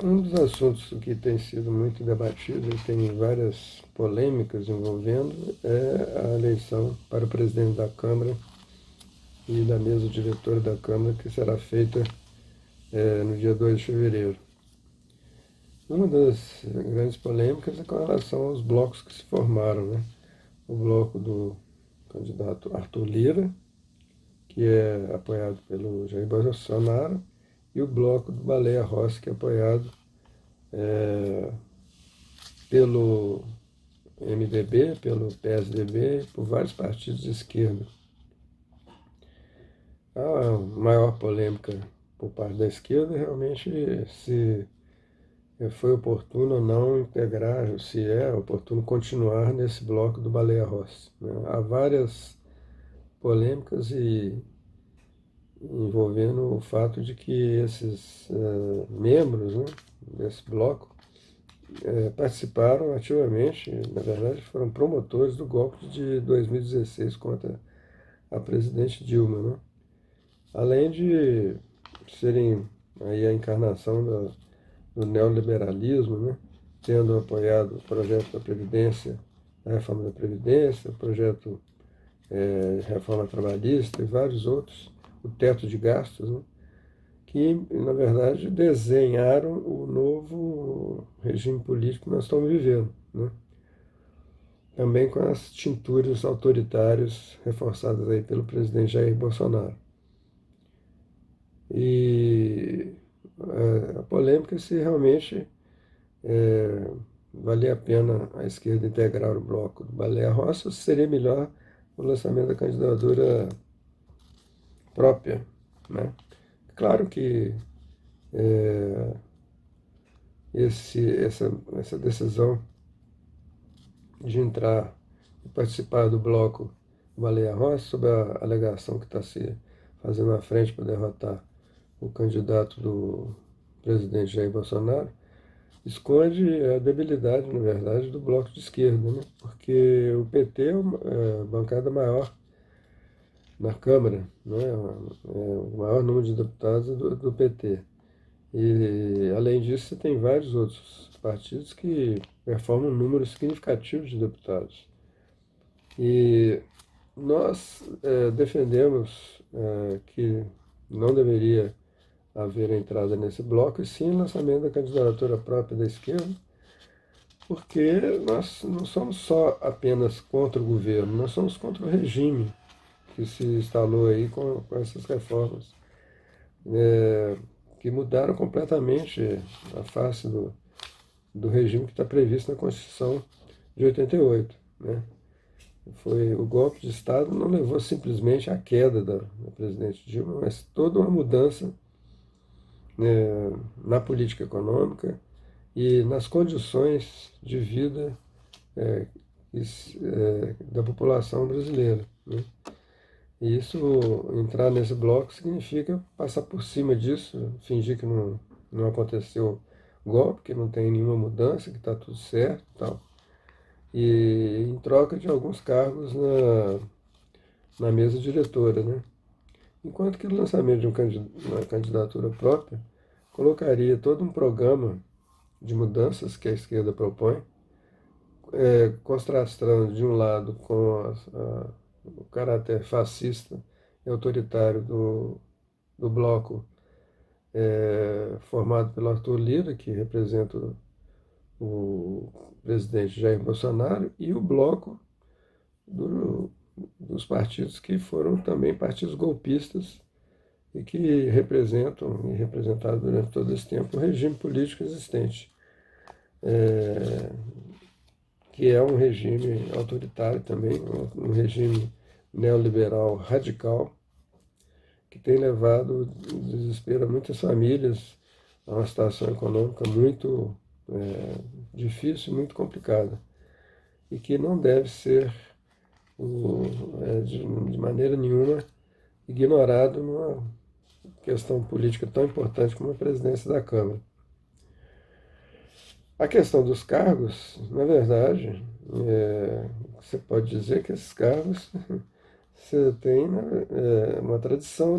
Um dos assuntos que tem sido muito debatido e tem várias polêmicas envolvendo é a eleição para o presidente da Câmara e da mesa diretora da Câmara, que será feita no dia 2 de fevereiro. Uma das grandes polêmicas é com relação aos blocos que se formaram, né? O bloco do candidato Arthur Lira, que é apoiado pelo Jair Bolsonaro, e o bloco do Baleia Rossi, que é apoiado pelo MDB, pelo PSDB, por vários partidos de esquerda. A maior polêmica por parte da esquerda realmente se foi oportuno ou não integrar, se é oportuno continuar nesse bloco do Baleia Rossi, né? Há várias polêmicas envolvendo o fato de que esses membros, né, desse bloco participaram ativamente, na verdade foram promotores do golpe de 2016 contra a presidente Dilma, né? Além de serem aí a encarnação do neoliberalismo, né? Tendo apoiado o projeto da Previdência, a reforma da Previdência, o projeto de reforma trabalhista e vários outros, o teto de gastos, né? Que, na verdade, desenharam o novo regime político que nós estamos vivendo, né? Também com as tinturas autoritárias reforçadas aí pelo presidente Jair Bolsonaro. E a polêmica é se realmente valia a pena a esquerda integrar o bloco do Baleia Rossi, ou se seria melhor o lançamento da candidatura própria, né? Claro que essa decisão de entrar e participar do bloco Baleia Rossi, sob a alegação que está se fazendo à frente para derrotar o candidato do presidente Jair Bolsonaro, esconde a debilidade, na verdade, do bloco de esquerda, né? Porque o PT é a bancada maior na Câmara, né? O maior número de deputados do PT. E, além disso, você tem vários outros partidos que performam um número significativo de deputados. E nós defendemos que não deveria haver a entrada nesse bloco, e sim o lançamento da candidatura própria da esquerda, porque nós não somos só apenas contra o governo, nós somos contra o regime que se instalou aí com essas reformas, que mudaram completamente a face do regime que está previsto na Constituição de 88, né? Foi o golpe de Estado não levou simplesmente à queda da presidente Dilma, mas toda uma mudança na política econômica e nas condições de vida da população brasileira, né? E isso, entrar nesse bloco, significa passar por cima disso, fingir que não aconteceu golpe, que não tem nenhuma mudança, que está tudo certo e tal. E em troca de alguns cargos na mesa diretora, né? Enquanto que o lançamento de uma candidatura própria colocaria todo um programa de mudanças que a esquerda propõe, contrastando de um lado com o caráter fascista e autoritário do bloco formado pelo Arthur Lira, que representa o presidente Jair Bolsonaro, e o bloco dos partidos que foram também partidos golpistas e que representam e representaram durante todo esse tempo o regime político existente, que é um regime autoritário também, um regime neoliberal radical, que tem levado o desespero a muitas famílias, a uma situação econômica muito difícil, muito complicada, e que não deve ser, de maneira nenhuma, ignorado numa questão política tão importante como a presidência da Câmara. A questão dos cargos, na verdade, você pode dizer que esses cargos você tem uma tradição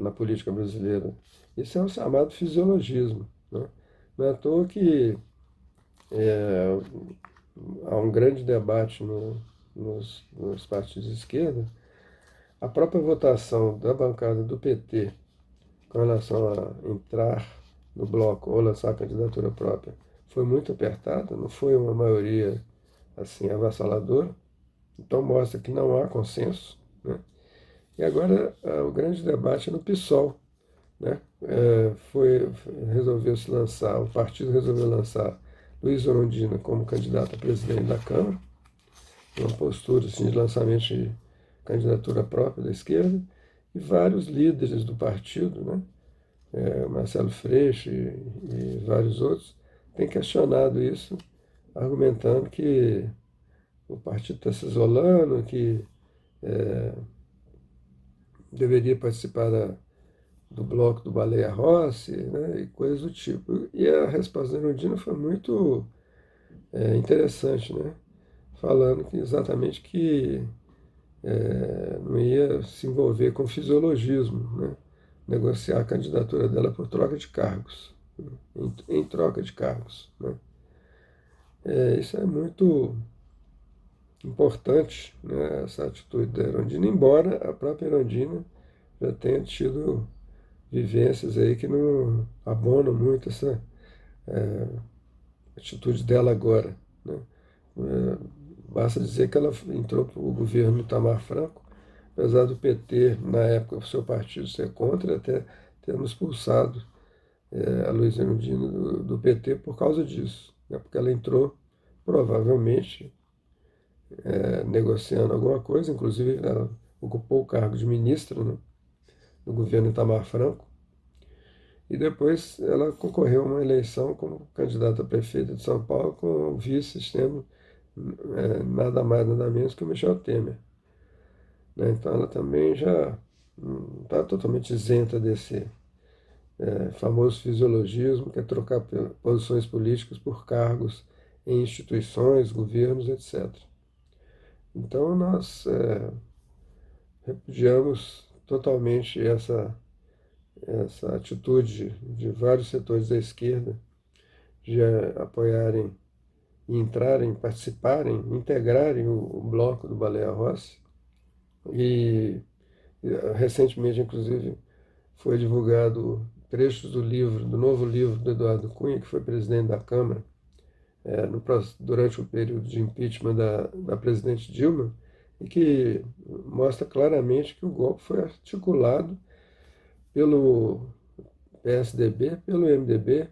na política brasileira. Isso é o chamado fisiologismo. né? Não é à toa que é, há um grande debate nos partidos de esquerda. A própria votação da bancada do PT com relação a entrar no bloco ou lançar a candidatura própria foi muito apertada, não foi uma maioria assim avassaladora. Então mostra que não há consenso, né? E agora o grande debate é no PSOL, né? Resolveu-se lançar, o partido resolveu lançar Luiz Orondina como candidato a presidente da Câmara, uma postura assim, de lançamento de candidatura própria da esquerda, e vários líderes do partido, né? Marcelo Freixo e vários outros, têm questionado isso, argumentando que o partido está se isolando, que deveria participar do bloco do Baleia Rossi, né, e coisas do tipo. E a resposta da Erundina foi muito interessante, né, falando que exatamente que não ia se envolver com fisiologismo, né, negociar a candidatura dela por troca de cargos, né, em troca de cargos. Né. Isso é muito importante, né, essa atitude da Erundina, embora a própria Erundina já tenha tido vivências aí que não abonam muito essa atitude dela agora. Né? É, basta dizer que ela entrou para o governo Itamar Franco, apesar do PT, na época, o seu partido ser contra, até termos expulsado a Luísa Erundina do PT por causa disso, né? Porque ela entrou, provavelmente, negociando alguma coisa, inclusive ela ocupou o cargo de ministra, né, no governo Itamar Franco, e depois ela concorreu a uma eleição como candidata a prefeita de São Paulo com o vice sendo nada mais, nada menos que o Michel Temer. Né? Então ela também já não está totalmente isenta desse famoso fisiologismo, que é trocar posições políticas por cargos em instituições, governos, etc. Então nós repudiamos totalmente essa atitude de vários setores da esquerda de apoiarem e entrarem, participarem, integrarem o bloco do Baleia Rossi. E recentemente, inclusive, foi divulgado trechos do livro, do novo livro do Eduardo Cunha, que foi presidente da Câmara, durante o período de impeachment da presidente Dilma, e que mostra claramente que o golpe foi articulado pelo PSDB, pelo MDB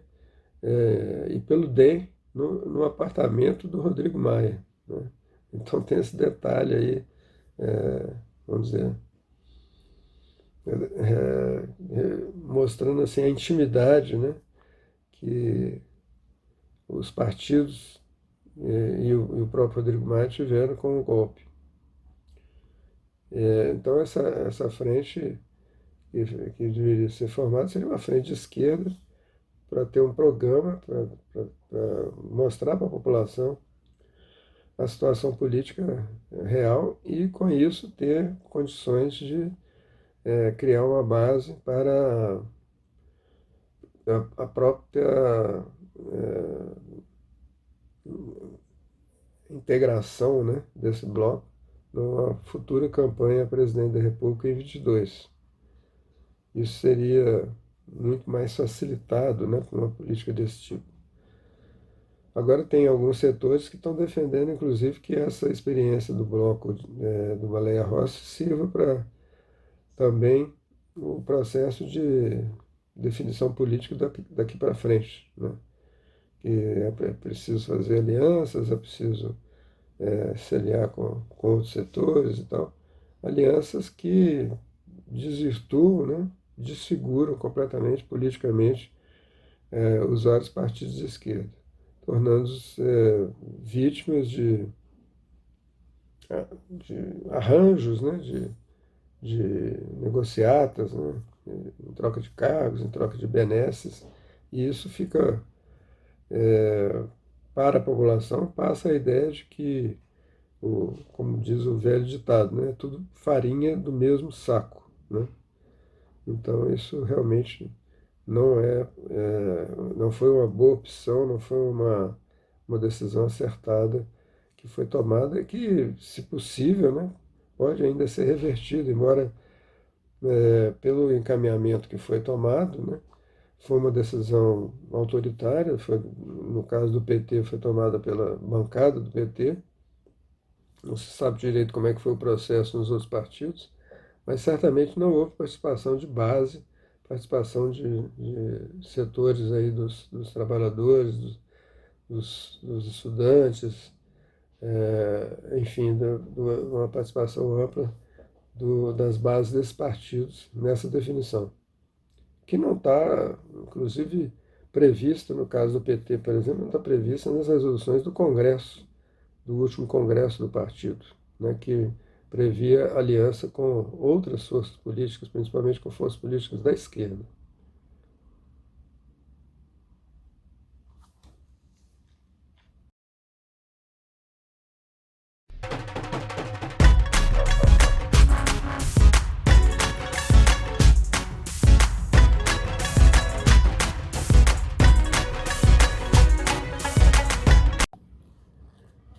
e pelo DEM no apartamento do Rodrigo Maia. Né? Então tem esse detalhe aí, vamos dizer, mostrando assim a intimidade, né, que os partidos e o próprio Rodrigo Maia tiveram com o golpe. Então essa frente que deveria ser formada seria uma frente de esquerda para ter um programa para mostrar para a população a situação política real e, com isso, ter condições de criar uma base para a própria integração, né, desse bloco numa futura campanha a presidente da República em 22. Isso seria muito mais facilitado, né, com uma política desse tipo. Agora tem alguns setores que estão defendendo, inclusive, que essa experiência do bloco do Baleia Rossi sirva para também o processo de definição política daqui para frente, né? Que é preciso fazer alianças, é preciso se aliar com outros setores e tal. Alianças que desvirtuam, né? Desfiguram completamente politicamente os vários partidos de esquerda, tornando-se vítimas de arranjos, né? De negociatas, né? Em troca de cargos, em troca de benesses, e isso fica, para a população, passa a ideia de que, como diz o velho ditado, né? Tudo farinha do mesmo saco. Né? Então isso realmente não foi uma boa opção, não foi uma decisão acertada que foi tomada e que, se possível, né, pode ainda ser revertida, embora pelo encaminhamento que foi tomado, né, foi uma decisão autoritária, no caso do PT, foi tomada pela bancada do PT, não se sabe direito como é que foi o processo nos outros partidos, mas certamente não houve participação de base, participação de setores aí dos trabalhadores, dos estudantes, enfim, uma participação ampla das bases desses partidos nessa definição, que não está, inclusive, prevista, no caso do PT, por exemplo, não está prevista nas resoluções do Congresso, do último Congresso do partido, né, que previa aliança com outras forças políticas, principalmente com forças políticas da esquerda.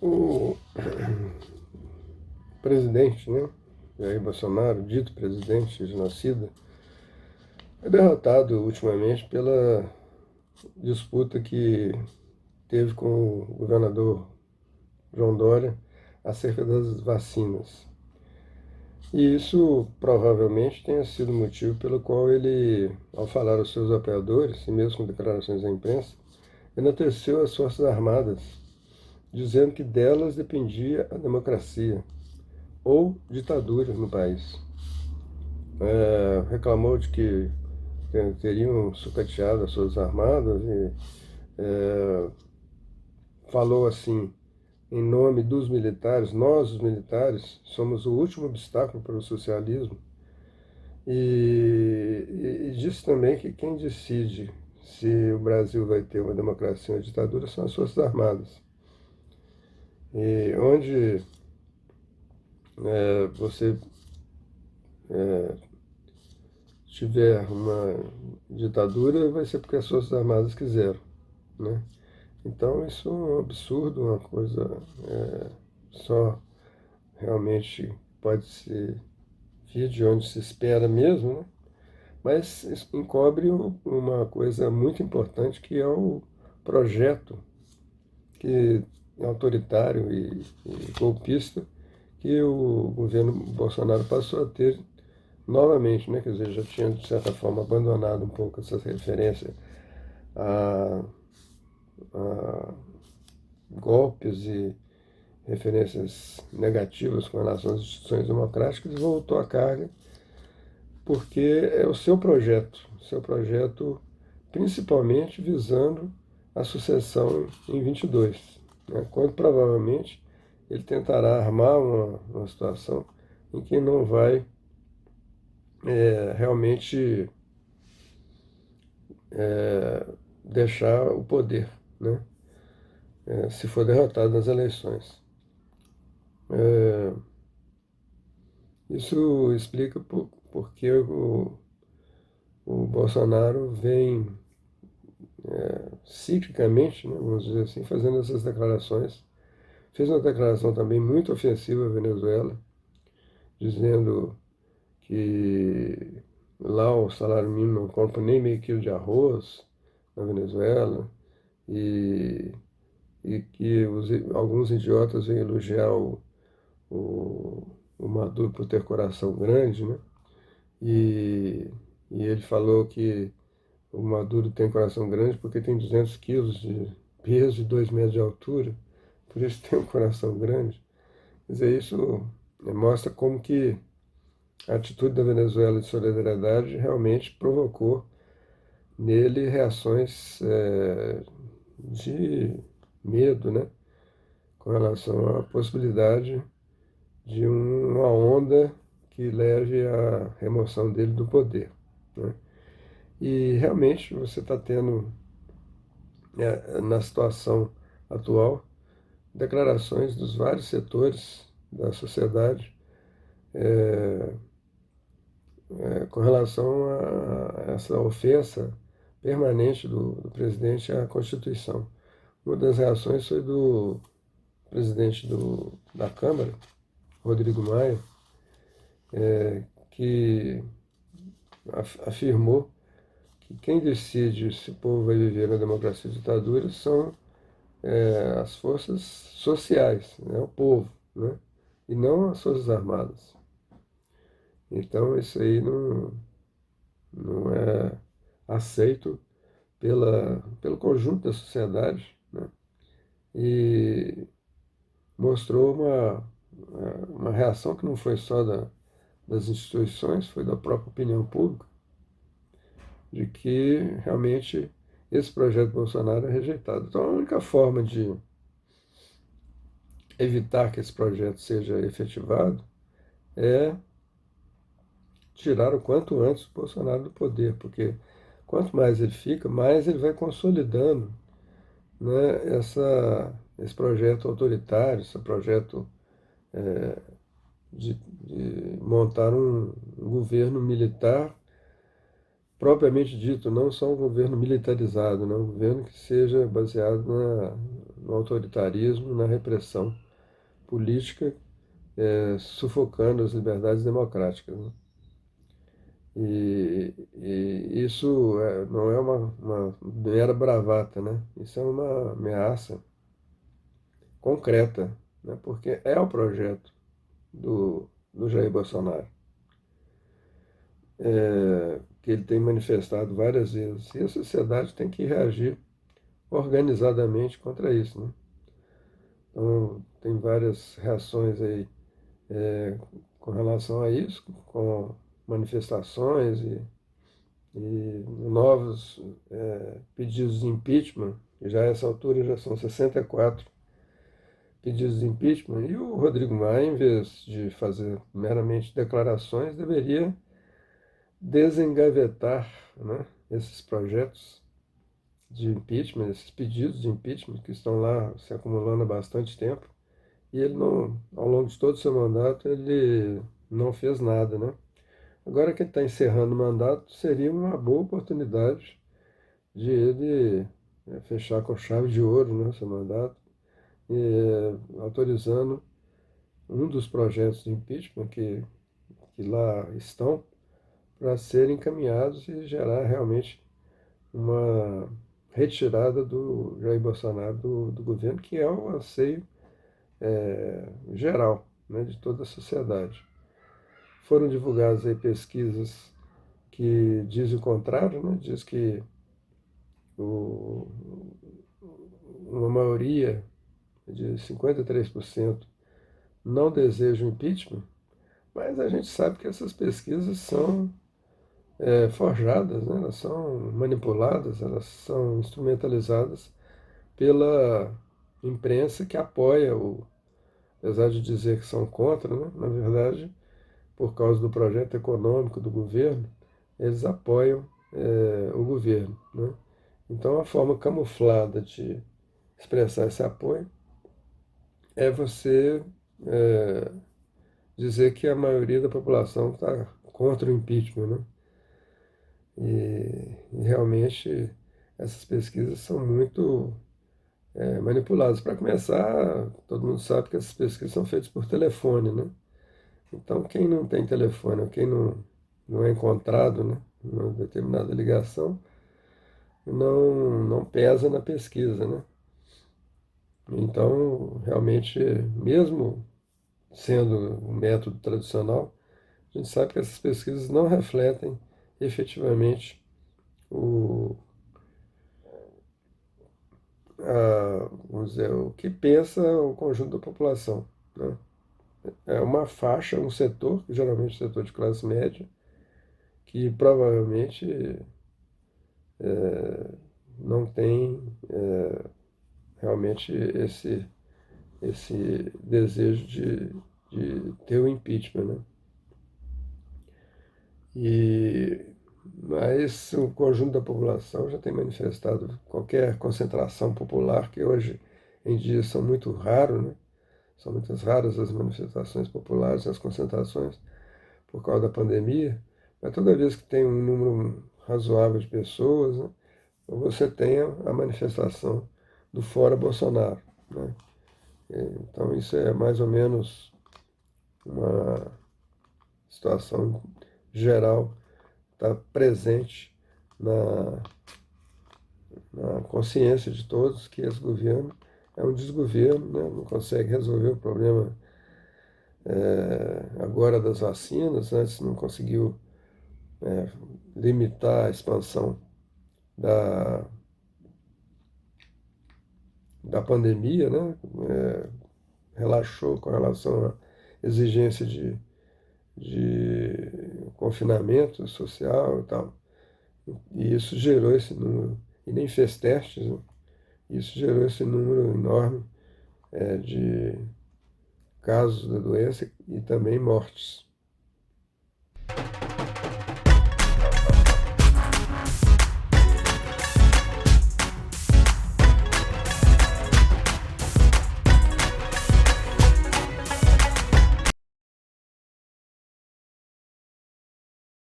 O presidente, né, Jair Bolsonaro, dito presidente genocida, é derrotado ultimamente pela disputa que teve com o governador João Dória acerca das vacinas. E isso provavelmente tenha sido o motivo pelo qual ele, ao falar aos seus apoiadores, e mesmo com declarações à imprensa, enalteceu as Forças Armadas, dizendo que delas dependia a democracia ou ditadura no país. Reclamou de que teriam sucateado as Forças Armadas e falou assim, em nome dos militares, nós, os militares, somos o último obstáculo para o socialismo. E disse também que quem decide se o Brasil vai ter uma democracia ou uma ditadura são as Forças Armadas. E onde você tiver uma ditadura, vai ser porque as Forças Armadas quiseram, né? Então isso é um absurdo, uma coisa só realmente pode ser vir de onde se espera mesmo, né? Mas isso encobre uma coisa muito importante que é o projeto que é autoritário e golpista que o governo Bolsonaro passou a ter novamente, né? Quer dizer, já tinha de certa forma abandonado um pouco essa referência a, a golpes e referências negativas com relação às instituições democráticas e voltou à carga porque é o seu projeto principalmente visando a sucessão em 22, né, quando provavelmente ele tentará armar uma situação em que não vai realmente deixar o poder, né, se for derrotado nas eleições. Isso explica porque o Bolsonaro vem ciclicamente, né, vamos dizer assim, fazendo essas declarações. Fez uma declaração também muito ofensiva à Venezuela, dizendo que lá o salário mínimo não compra nem meio quilo de arroz na Venezuela, e, e que alguns idiotas vêm elogiar o, o Maduro por ter coração grande, né? E, e ele falou que o Maduro tem coração grande porque tem 200 quilos de peso e 2 metros de altura, por isso tem um coração grande. Quer dizer, isso mostra como que a atitude da Venezuela de solidariedade realmente provocou nele reações de medo, né, com relação à possibilidade de uma onda que leve à remoção dele do poder, né? E realmente você está tendo, na situação atual, declarações dos vários setores da sociedade com relação a essa ofensa permanente do presidente à Constituição. Uma das reações foi do presidente da Câmara, Rodrigo Maia, que afirmou que quem decide se o povo vai viver na democracia ou ditadura são as forças sociais, né, o povo, né, e não as forças armadas. Então isso aí não é aceito pelo conjunto da sociedade, né, e mostrou uma reação que não foi só das instituições, foi da própria opinião pública, de que realmente esse projeto Bolsonaro é rejeitado. Então, a única forma de evitar que esse projeto seja efetivado é tirar o quanto antes o Bolsonaro do poder, porque quanto mais ele fica, mais ele vai consolidando, né, esse projeto autoritário, esse projeto de montar um governo militar propriamente dito, não só um governo militarizado, né? Um governo que seja baseado no autoritarismo, na repressão política, sufocando as liberdades democráticas, né? E isso não é uma mera bravata, né? Isso é uma ameaça concreta, né? Porque é o projeto do Jair Bolsonaro, que ele tem manifestado várias vezes. E a sociedade tem que reagir organizadamente contra isso, né? Então, tem várias reações aí com relação a isso, com manifestações e novos pedidos de impeachment. Já a essa altura já são 64 pedidos de impeachment. E o Rodrigo Maia, em vez de fazer meramente declarações, deveria desengavetar, né, esses projetos de impeachment, esses pedidos de impeachment que estão lá se acumulando há bastante tempo. E ele não, ao longo de todo o seu mandato, ele não fez nada, né? Agora que ele está encerrando o mandato, seria uma boa oportunidade de ele fechar com chave de ouro, né, seu mandato, autorizando um dos projetos de impeachment que lá estão para serem encaminhados e gerar realmente uma retirada do Jair Bolsonaro do governo, que é o anseio geral, né, de toda a sociedade. Foram divulgadas aí pesquisas que dizem o contrário, né, diz que o, uma maioria de 53% não deseja o impeachment, mas a gente sabe que essas pesquisas são forjadas, né, elas são manipuladas, elas são instrumentalizadas pela imprensa que apoia apesar de dizer que são contra, né, na verdade, por causa do projeto econômico do governo, eles apoiam o governo, né? Então, a forma camuflada de expressar esse apoio é você é, dizer que a maioria da população está contra o impeachment, né? E realmente essas pesquisas são muito manipuladas. Para começar, todo mundo sabe que essas pesquisas são feitas por telefone, né? Então, quem não tem telefone, ou quem não é encontrado, né, numa determinada ligação, não pesa na pesquisa, né? Então, realmente, mesmo sendo um método tradicional, a gente sabe que essas pesquisas não refletem efetivamente o, vamos dizer, o que pensa o conjunto da população, né? É uma faixa, um setor, geralmente o setor de classe média, que provavelmente não tem realmente esse desejo de ter o impeachment, né? Mas o conjunto da população já tem manifestado qualquer concentração popular, que hoje em dia são muito raros, né? São muito raras as manifestações populares, as concentrações, por causa da pandemia, mas toda vez que tem um número razoável de pessoas, né, ou você tenha a manifestação do fora Bolsonaro, né? Então isso é mais ou menos uma situação geral, está presente na, na consciência de todos que esse governo é um desgoverno, né? Não consegue resolver o problema agora das vacinas, antes não conseguiu limitar a expansão da, da pandemia, né? Relaxou com relação à exigência de confinamento social e tal. E isso gerou esse número, e nem fez testes, né? Isso gerou esse número enorme de casos da doença e também mortes.